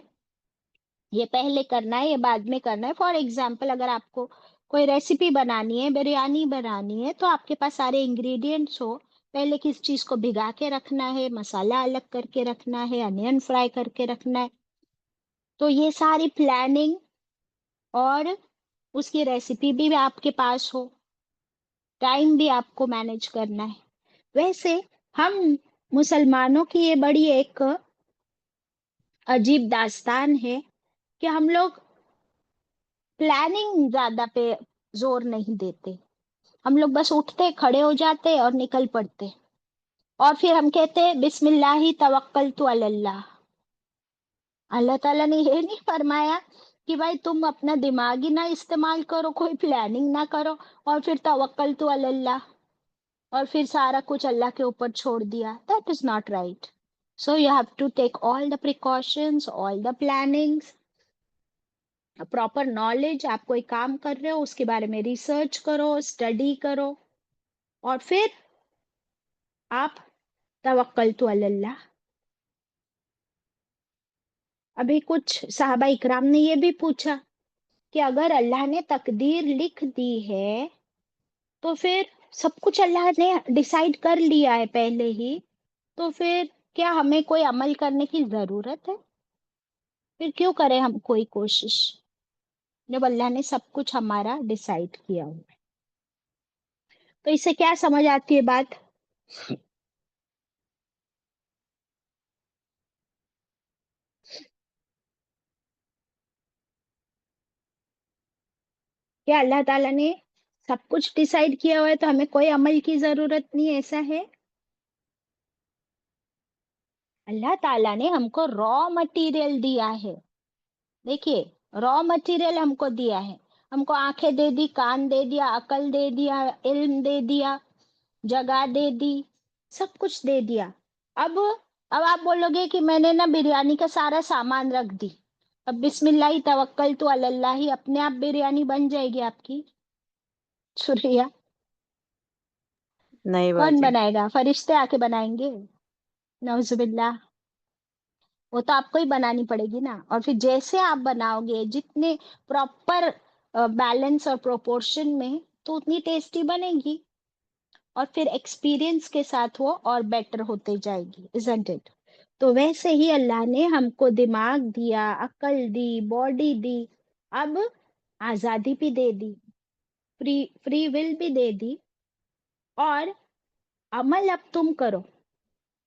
یہ پہلے کرنا ہے، یہ بعد میں کرنا ہے. فار ایگزامپل اگر آپ کو کوئی ریسیپی بنانی ہے، بریانی بنانی ہے، تو آپ کے پاس سارے انگریڈینٹس ہو. پہلے کس چیز کو بھگا کے رکھنا ہے، مسالہ الگ کر کے رکھنا ہے، انین فرائی کر کے رکھنا ہے. تو یہ ساری پلاننگ اور اس کی ریسیپی بھی آپ کے پاس ہو، ٹائم بھی آپ کو مینج کرنا ہے. ویسے ہم مسلمانوں کی یہ بڑی ایک عجیب داستان ہے کہ ہم لوگ پلاننگ زیادہ پہ زور نہیں دیتے. ہم لوگ بس اٹھتے، کھڑے ہو جاتے اور نکل پڑتے، اور پھر ہم کہتے بسم اللہ توکلت علی اللہ. اللہ تعالیٰ نے یہ نہیں فرمایا کہ بھائی تم اپنا دماغ ہی نہ استعمال کرو، کوئی پلاننگ نہ کرو، اور پھر توکلت علی اللہ، اور پھر سارا کچھ اللہ کے اوپر چھوڑ دیا. That is not right. So you have to take all the precautions, all the plannings, proper knowledge. آپ کوئی کام کر رہے ہو اس کے بارے میں ریسرچ کرو، اسٹڈی کرو، اور پھر آپ توکلت علی اللہ. ابھی کچھ صحابہ اکرام نے یہ بھی پوچھا کہ اگر اللہ نے تقدیر لکھ دی ہے تو پھر سب کچھ اللہ نے ڈیسائیڈ کر لیا ہے پہلے ہی، تو پھر کیا ہمیں کوئی عمل کرنے کی ضرورت ہے؟ پھر کیوں کریں ہم کوئی کوشش جب اللہ نے سب کچھ ہمارا ڈیسائیڈ کیا ہوا ہے؟ تو اس سے کیا سمجھ آتی ہے بات؟ کیا اللہ تعالیٰ نے سب کچھ ڈیسائیڈ کیا ہوا ہے تو ہمیں کوئی عمل کی ضرورت نہیں، ایسا ہے؟ اللہ تعالیٰ نے ہم کو را مٹیریل دیا ہے. دیکھیے، را مٹیریل ہم کو دیا ہے. ہم کو آنکھیں دے دی، کان دے دیا، عقل دے دیا، علم دے دیا، جگہ دے دی، سب کچھ دے دیا. اب آپ بولو گے کہ میں نے نا بریانی کا سارا سامان رکھ دی، اب بسم اللہ توکل تو اللہ ہی اپنے آپ بریانی بن جائے گی آپ کی؟ سوریا نہیں کون باجی. بنائے گا؟ فرشتے آ کے بنائیں گے؟ نعوذ باللہ، وہ تو آپ کو ہی بنانی پڑے گی نا. اور پھر جیسے آپ بناؤ گے جتنے پراپر بیلنس اور پروپورشن میں، تو اتنی ٹیسٹی بنے گی، اور پھر ایکسپیرئنس کے ساتھ وہ اور بیٹر ہوتے جائے گی. isn't it؟ تو ویسے ہی اللہ نے ہم کو دماغ دیا، عقل دی، باڈی دی، اب آزادی بھی دے دی، فری ول بھی دے دی، اور عمل اب تم کرو.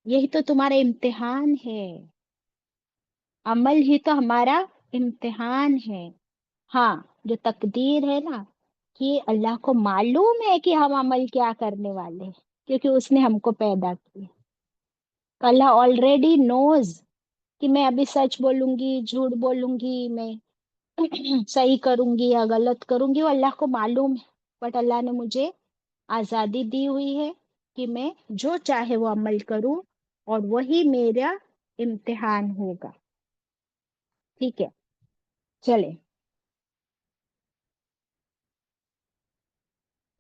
یہی تو تمہارا امتحان ہے، عمل ہی تو ہمارا امتحان ہے. ہاں، جو تقدیر ہے نا، کہ اللہ کو معلوم ہے کہ ہم عمل کیا کرنے والے ہیں، کیونکہ اس نے ہم کو پیدا کیا. اللہ آلریڈی نوز کہ میں ابھی سچ بولوں گی، جھوٹ بولوں گی، میں صحیح کروں گی یا غلط کروں گی، وہ اللہ کو معلوم ہے. بٹ اللہ نے مجھے آزادی دی ہوئی ہے کہ میں جو چاہے وہ عمل کروں، اور وہی میرا امتحان ہوگا. ٹھیک ہے، چلے.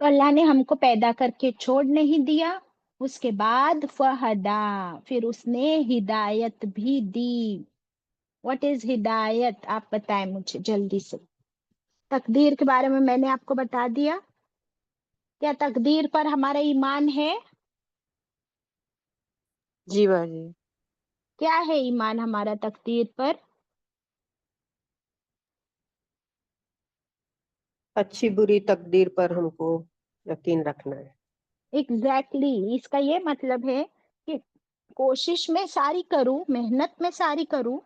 تو اللہ نے ہم کو پیدا کر کے چھوڑ نہیں دیا، اس کے بعد فہدا، پھر اس نے ہدایت بھی دی. واٹ از ہدایت؟ آپ بتائیں مجھے جلدی سے. تقدیر کے بارے میں نے آپ کو بتا دیا. کیا تقدیر پر ہمارا ایمان ہے؟ جی باجی. کیا ہے ایمان ہمارا تقدیر پر؟ اچھی بری تقدیر پر ہم کو یقین رکھنا ہے. ایگزیکٹلی، اس کا یہ مطلب ہے کہ کوشش میں ساری کروں، محنت میں ساری کروں،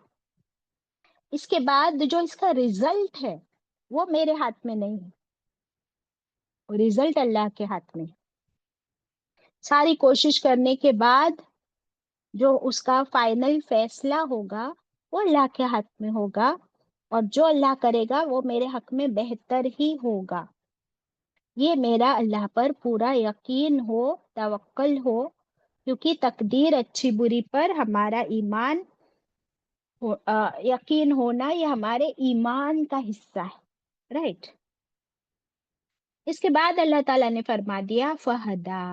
اس کے بعد جو اس کا ریزلٹ ہے وہ میرے ہاتھ میں نہیں ہے، ریزلٹ اللہ کے ہاتھ میں ہے. ساری کوشش کرنے کے بعد جو اس کا فائنل فیصلہ ہوگا وہ اللہ کے ہاتھ میں ہوگا، اور جو اللہ کرے گا وہ میرے حق میں بہتر ہی ہوگا. یہ میرا اللہ پر پورا یقین ہو، توکل ہو، کیونکہ تقدیر اچھی بری پر ہمارا ایمان یقین ہونا یہ ہمارے ایمان کا حصہ ہے. رائٹ؟ اس کے بعد اللہ تعالیٰ نے فرما دیا فہدا،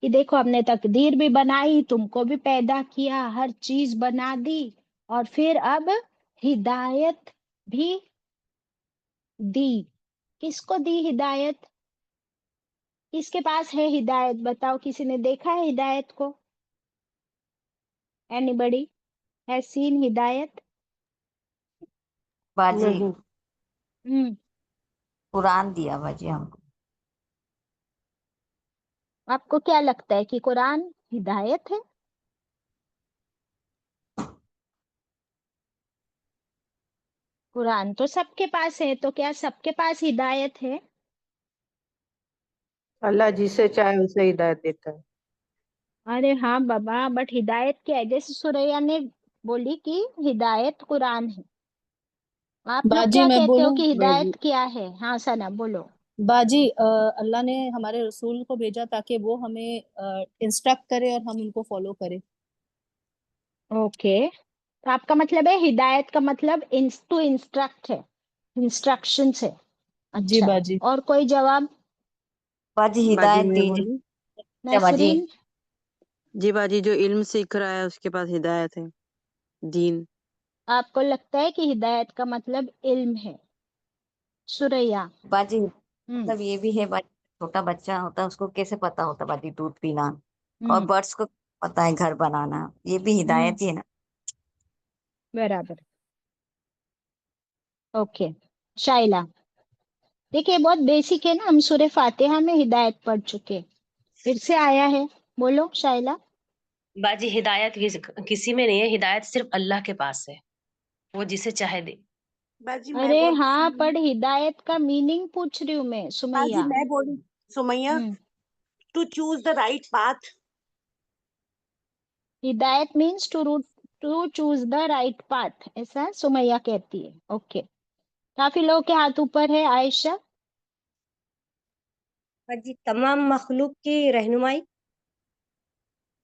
کہ دیکھو ہم نے تقدیر بھی بنائی، تم کو بھی پیدا کیا، ہر چیز بنا دی، اور پھر اب ہدایت بھی دی. کس کو دی ہدایت؟ کس کے پاس ہے ہدایت؟ بتاؤ، کسی نے دیکھا ہے ہدایت کو؟ اینی بڑی ہیز سین ہدایت؟ باجی نہیں. قرآن دیا باجی ہم کو. آپ کو کیا لگتا ہے کہ قرآن ہدایت ہے؟ قرآن تو سب کے پاس ہے، تو کیا سب کے پاس ہدایت ہے؟ اللہ جسے چاہے اسے ہدایت دیتا ہے. ارے ہاں بابا، بٹ ہدایت کیا ہے؟ جیسے سوریا نے بولی کہ ہدایت قرآن ہے، آپ لوگ باجی کیا میں کہتے ہو بولوں؟ کہ باجی ہدایت کیا ہے؟ ہاں ثنا بولو. باجی اللہ نے ہمارے رسول کو بھیجا تاکہ وہ ہمیں انسٹرکٹ کرے اور ہم ان کو فالو کرے. اوکے، تو آپ کا مطلب ہے ہدایت کا مطلب ٹو انسٹرکٹ ہے، انسٹرکشن ہے. جی اچھا، باجی. اور کوئی جواب؟ باجی باجی ہدایت میں دیجیے. بولی. باجی نسرین؟ جی باجی، جو علم سیکھ رہا ہے اس کے پاس ہدایت ہے، دین. آپ کو لگتا ہے کہ ہدایت کا مطلب علم ہے؟ سوریا؟ باجی مطلب یہ بھی ہے باجی، چھوٹا بچہ ہوتا ہے اس کو کیسے پتا ہوتا باجی دودھ پینا، اور برڈس کو پتا ہے گھر بنانا، یہ بھی ہدایت ہی ہے نا. برابر. اوکے شائلہ، دیکھیے بہت بیسک ہے نا، ہم سورہ فاتحہ میں ہدایت پڑھ چکے، پھر سے آیا ہے. بولو شائلہ. باجی ہدایت کسی میں نہیں ہے، ہدایت صرف اللہ کے پاس ہے، وہ جسے چاہے دے. باجی میں ارے بولوں ہاں، سمیہ؟ پر ہدایت کا میننگ پوچھ رہی ہوں میں باجی سمیہ. میں بولوں Sumaiya, to choose the right path. ہدایت means to choose the right path, ایسا سمیہ کہتی ہے. اوکے، کافی لوگ کے ہاتھ اوپر ہے. عائشہ؟ باجی تمام مخلوق کی رہنمائی.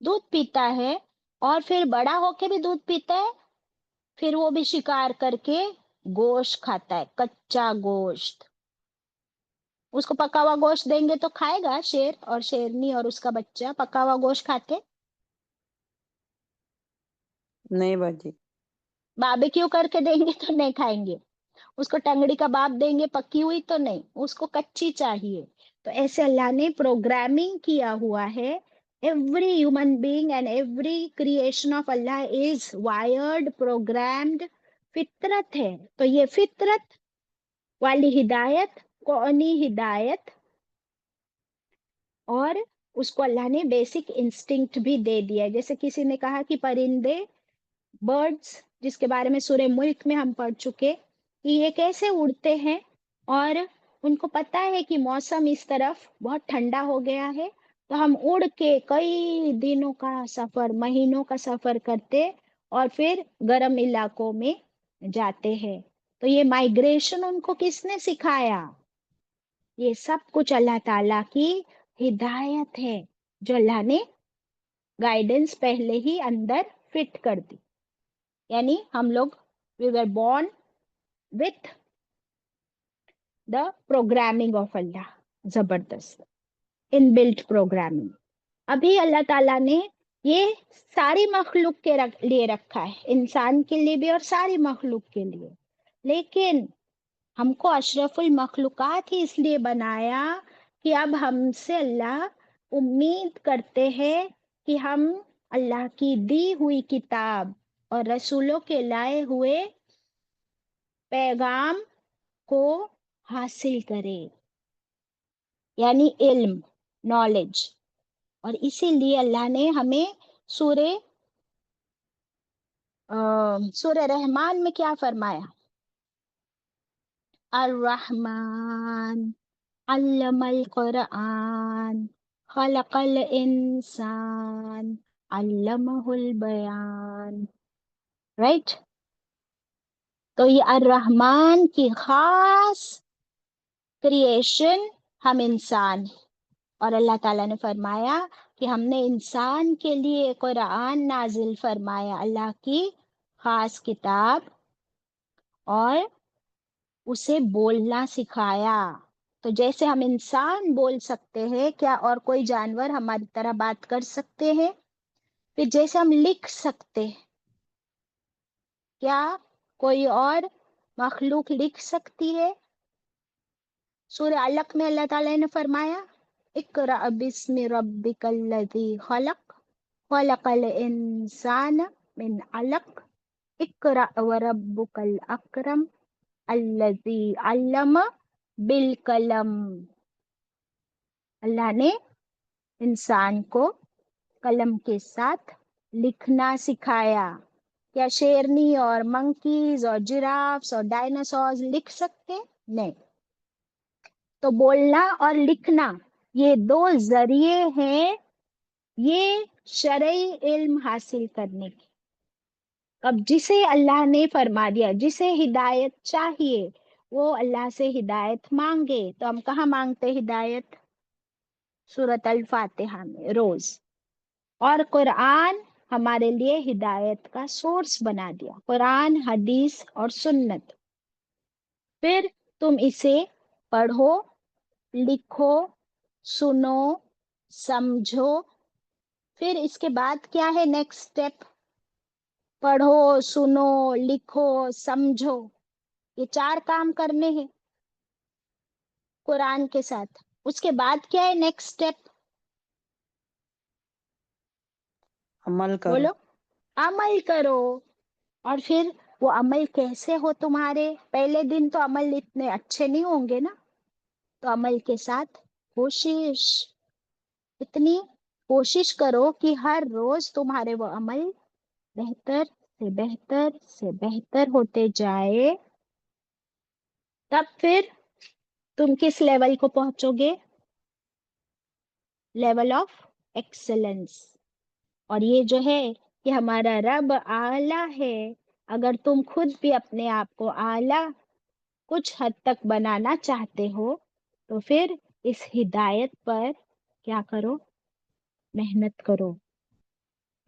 دودھ پیتا ہے اور پھر بڑا ہو کے بھی دودھ پیتا ہے، پھر وہ بھی شکار کر کے گوشت کھاتا ہے، کچا گوشت. اس کو پکا ہوا گوشت دیں گے تو کھائے گا شیر اور شیرنی اور اس کا بچہ پکا ہوا گوشت کھاتے؟ نہیں باجی. باربیکیو کر کے دیں گے تو نہیں کھائیں گے. اس کو ٹنگڑی کباب دیں گے پکی ہوئی تو نہیں، اس کو کچی چاہیے. تو ایسے اللہ نے پروگرامنگ کیا ہوا ہے. Every human being and every creation of Allah is wired programmed, فطرت ہے. تو یہ فطرت والی ہدایت کونی ہدایت، اور اس کو اللہ نے بیسک انسٹنکٹ بھی دے دیا ہے. جیسے کسی نے کہا کہ پرندے، برڈز، جس کے بارے میں سورہ ملک میں ہم پڑھ چکے کہ یہ کیسے اڑتے ہیں، اور ان کو پتا ہے کہ موسم اس طرف بہت ٹھنڈا ہو گیا ہے تو ہم اڑ کے کئی دنوں کا سفر، مہینوں کا سفر کرتے اور پھر گرم علاقوں میں جاتے ہیں. تو یہ مائگریشن ان کو کس نے سکھایا؟ یہ سب کچھ اللہ تعالیٰ کی ہدایت ہے جو اللہ نے گائیڈنس پہلے ہی اندر فٹ کر دی. یعنی ہم لوگ we were born with the programming of Allah. زبردست ان بلٹ پروگرامنگ. ابھی اللہ تعالیٰ نے یہ ساری مخلوق کے لیے رکھا ہے، انسان کے لیے بھی اور ساری مخلوق کے لیے. لیکن ہم کو اشرف المخلوقات ہی اس لیے بنایا کہ اب ہم سے اللہ امید کرتے ہیں کہ ہم اللہ کی دی ہوئی کتاب اور رسولوں کے لائے ہوئے پیغام کو حاصل کرے، یعنی علم، نالج. اور اسی لیے اللہ نے ہمیں سورہ رحمان میں کیا فرمایا؟ الرحمن علم القرآن خلق الانسان علمہ البیان. رائٹ؟ تو یہ الرحمن کی خاص کریشن ہم انسان ہیں، اور اللہ تعالیٰ نے فرمایا کہ ہم نے انسان کے لیے قرآن نازل فرمایا، اللہ کی خاص کتاب، اور اسے بولنا سکھایا. تو جیسے ہم انسان بول سکتے ہیں، کیا اور کوئی جانور ہماری طرح بات کر سکتے ہیں؟ پھر جیسے ہم لکھ سکتے ہیں، کیا کوئی اور مخلوق لکھ سکتی ہے؟ سورہ علق میں اللہ تعالیٰ نے فرمایا اقرأ بسم ربک الذی خلق خلق الانسان من علق اقرأ وربک الاکرم الذی علم بالقلم. اللہ نے انسان کو قلم کے ساتھ لکھنا سکھایا. کیا شیرنی اور منکیز اور جرافس اور ڈائناسورز لکھ سکتے؟ نہیں. تو بولنا اور لکھنا یہ دو ذریعے ہیں یہ شرعی علم حاصل کرنے کے. اب جسے اللہ نے فرما دیا، جسے ہدایت چاہیے وہ اللہ سے ہدایت مانگے. تو ہم کہاں مانگتے ہدایت؟ سورۃ الفاتحہ میں روز. اور قرآن ہمارے لیے ہدایت کا سورس بنا دیا، قرآن، حدیث اور سنت. پھر تم اسے پڑھو، لکھو، سنو، سمجھو. پھر اس کے بعد کیا ہے نیکسٹ اسٹیپ؟ پڑھو، سنو، لکھو، سمجھو. یہ 4 کام کرنے ہیں قرآن کے ساتھ. اس کے بعد کیا ہے نیکسٹ اسٹیپ؟ عمل کرو. بولو. عمل کرو. اور پھر وہ عمل کیسے ہو تمہارے؟ پہلے دن تو عمل اتنے اچھے نہیں ہوں گے نا، تو عمل کے ساتھ کوشش، اتنی کوشش کرو کہ ہر روز تمہارے وہ عمل بہتر سے بہتر سے بہتر ہوتے جائے. تب پھر تم کس لیول کو پہنچو گے؟ Level of excellence. اور یہ جو ہے کہ ہمارا رب اعلیٰ ہے. اگر تم خود بھی اپنے آپ کو اعلیٰ کچھ حد تک بنانا چاہتے ہو تو پھر اس ہدایت پر کیا کرو؟ محنت کرو.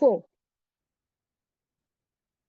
4।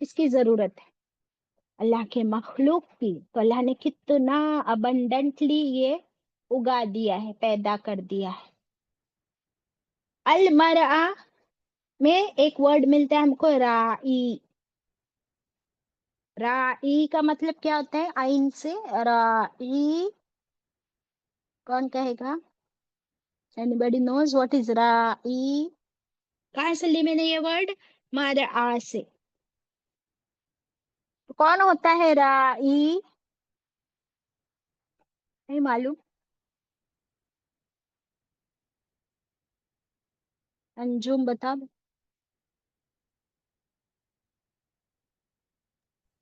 اس کی ضرورت ہے اللہ کے مخلوق کی. تو اللہ نے کتنا ابنڈنٹلی یہ اگا دیا ہے، پیدا کر دیا ہے. المرأہ میں ایک ورڈ ملتا ہے ہم کو رائی. رائی کا مطلب کیا ہوتا ہے؟ آئین سے رائی. کون کہے گا؟ anybody knows what is رائی؟ کہاں سے لی میں نے یہ ورڈ؟ مرآ سے. تو کون ہوتا ہے رائی؟ نہیں معلوم؟ انجم بتا دو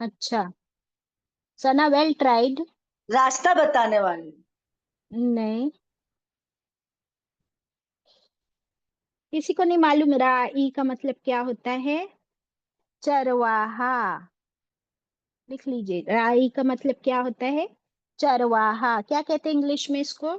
اچھا سنا، ویل ٹرائیڈ. راستہ بتانے والی. نہیں، کسی کو نہیں معلوم رائی کا مطلب کیا ہوتا ہے؟ چرواہا. لکھ لیجیے رائی کا مطلب کیا ہوتا ہے؟ چرواہا. کیا کہتے ہیں انگلش میں اس کو؟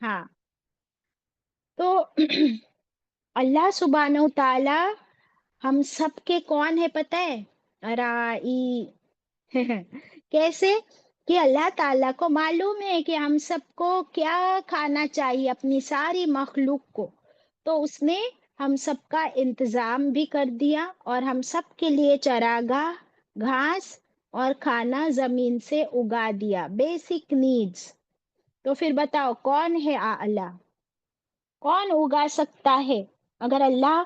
ہاں. تو اللہ سبحانہ و تعالی ہم سب کے کون ہے پتہ ہے؟ رائی. کیسے کہ اللہ تعالیٰ کو معلوم ہے کہ ہم سب کو کیا کھانا چاہیے، اپنی ساری مخلوق کو. تو اس نے ہم سب کا انتظام بھی کر دیا اور ہم سب کے لیے چراگاہ، گھاس اور کھانا زمین سے اگا دیا، بیسک نیڈز. تو پھر بتاؤ کون ہے اللہ؟ کون اگا سکتا ہے؟ اگر اللہ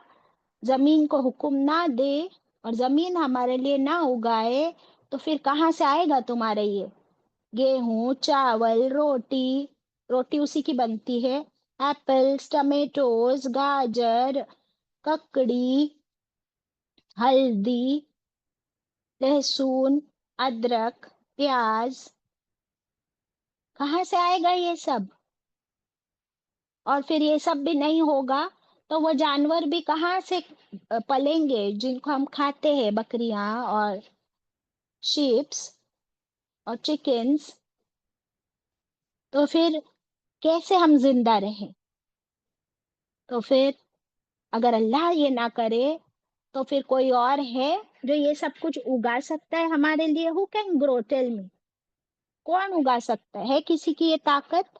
زمین کو حکم نہ دے اور زمین ہمارے لیے نہ اگائے تو پھر کہاں سے آئے گا تمہارے یہ گیہوں، چاول، روٹی؟ روٹی اسی کی بنتی ہے. ایپلز، ٹمیٹوز، گاجر، ککڑی، ہلدی، لہسن، ادرک، پیاز. کہاں سے آئے گا یہ سب؟ اور پھر یہ سب بھی نہیں ہوگا تو وہ جانور بھی کہاں سے پلیں گے جن کو ہم کھاتے ہیں، بکریاں اور شیپس اور چکنز؟ تو پھر کیسے ہم زندہ رہیں؟ تو پھر اگر اللہ یہ نہ کرے تو پھر کوئی اور ہے جو یہ سب کچھ اگا سکتا ہے ہمارے لیے؟ Who can grow? Tell me. کون اگا سکتا ہے کسی کی یہ طاقت؟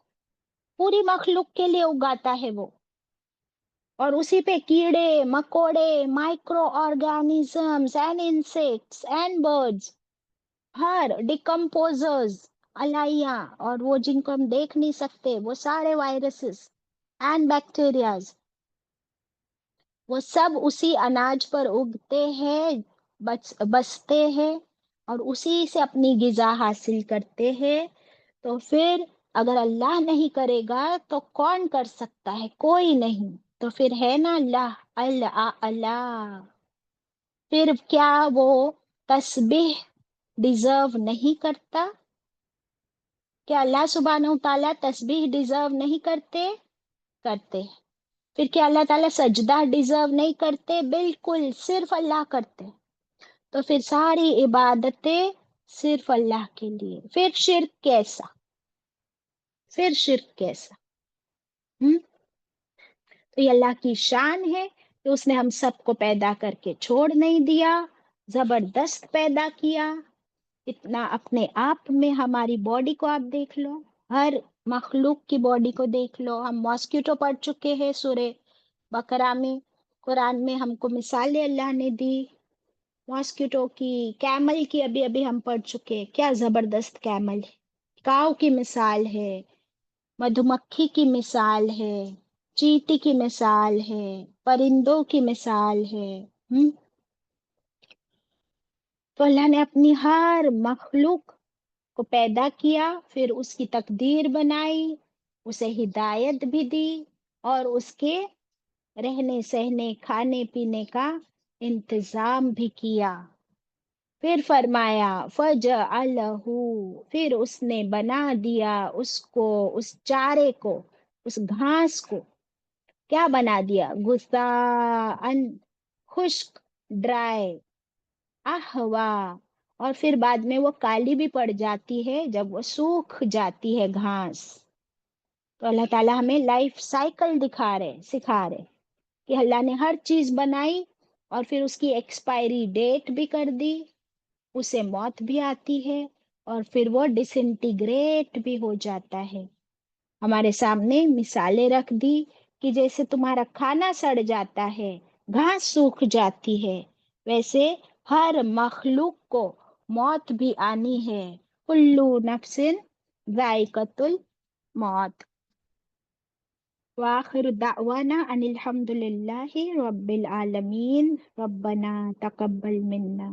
پوری مخلوق کے لیے اگاتا ہے وہ، اور اسی پہ کیڑے مکوڑے، micro organisms and insects and birds, ہر ڈیکمپوزرز، الائیاں، اور وہ جن کو ہم دیکھ نہیں سکتے، وہ سارے وائرسز اینڈ بیکٹیریاز، وہ سب اسی اناج پر اگتے ہیں، بستے ہیں اور اسی سے اپنی غذا حاصل کرتے ہیں. تو پھر اگر اللہ نہیں کرے گا تو کون کر سکتا ہے؟ کوئی نہیں. تو پھر ہے نا اللہ، اللہ اللہ. پھر کیا وہ تسبیح ڈیزرو نہیں کرتا؟ کیا اللہ سبحانہ و تعالیٰ تسبیح ڈیزرو نہیں کرتے؟ کرتے. پھر کیا اللہ تعالیٰ سجدہ ڈیزرو نہیں کرتے؟ بالکل، صرف اللہ کرتے. تو پھر ساری عبادتیں صرف اللہ کے لیے. پھر شرک کیسا؟ پھر شرک کیسا؟ تو یہ اللہ کی شان ہے کہ اس نے ہم سب کو پیدا کر کے چھوڑ نہیں دیا، زبردست پیدا کیا. اتنا اپنے آپ میں ہماری باڈی کو آپ دیکھ لو، ہر مخلوق کی باڈی کو دیکھ لو. ہم ماسکیٹو پڑھ چکے ہیں سورہ بقرہ میں، قرآن میں ہم کو مثالیں اللہ نے دی ماسکیٹو کی، کیمل کی ابھی ابھی ہم پڑھ چکے. کیا زبردست کیمل ہے، کاؤ کی مثال ہے، مدھو مکھی کی مثال ہے، چیٹی کی مثال ہے، پرندوں کی مثال ہے. تو اللہ نے اپنی ہر مخلوق کو پیدا کیا، پھر اس کی تقدیر بنائی، اسے ہدایت بھی دی اور اس کے رہنے سہنے کھانے پینے کا انتظام بھی کیا. پھر فرمایا فَجَعَلَهُ، پھر اس نے بنا دیا اس کو، اس چارے کو، اس گھاس کو کیا بنا دیا؟ غثاءً، خشک، ڈرائی، احوا، اور پھر بعد میں وہ کالی بھی پڑ جاتی ہے جب وہ سوکھ جاتی ہے گھاس. تو اللہ تعالیٰ ہمیں لائف سائیکل سکھا رہے کہ اللہ نے ہر چیز بنائی اور پھر اس کی ایکسپائری ڈیٹ بھی کر دی، اسے موت بھی آتی ہے اور پھر وہ ڈس انٹیگریٹ بھی ہو جاتا ہے. ہمارے سامنے مثالیں رکھ دی کہ جیسے تمہارا کھانا سڑ جاتا ہے، گھاس سوکھ جاتی ہے، ویسے ہر مخلوق کو موت بھی آنی ہے. کلو نفس ذائقۃ الموت. وآخر دعوانا ان الحمد للہ رب العالمین. ربنا تقبل منا.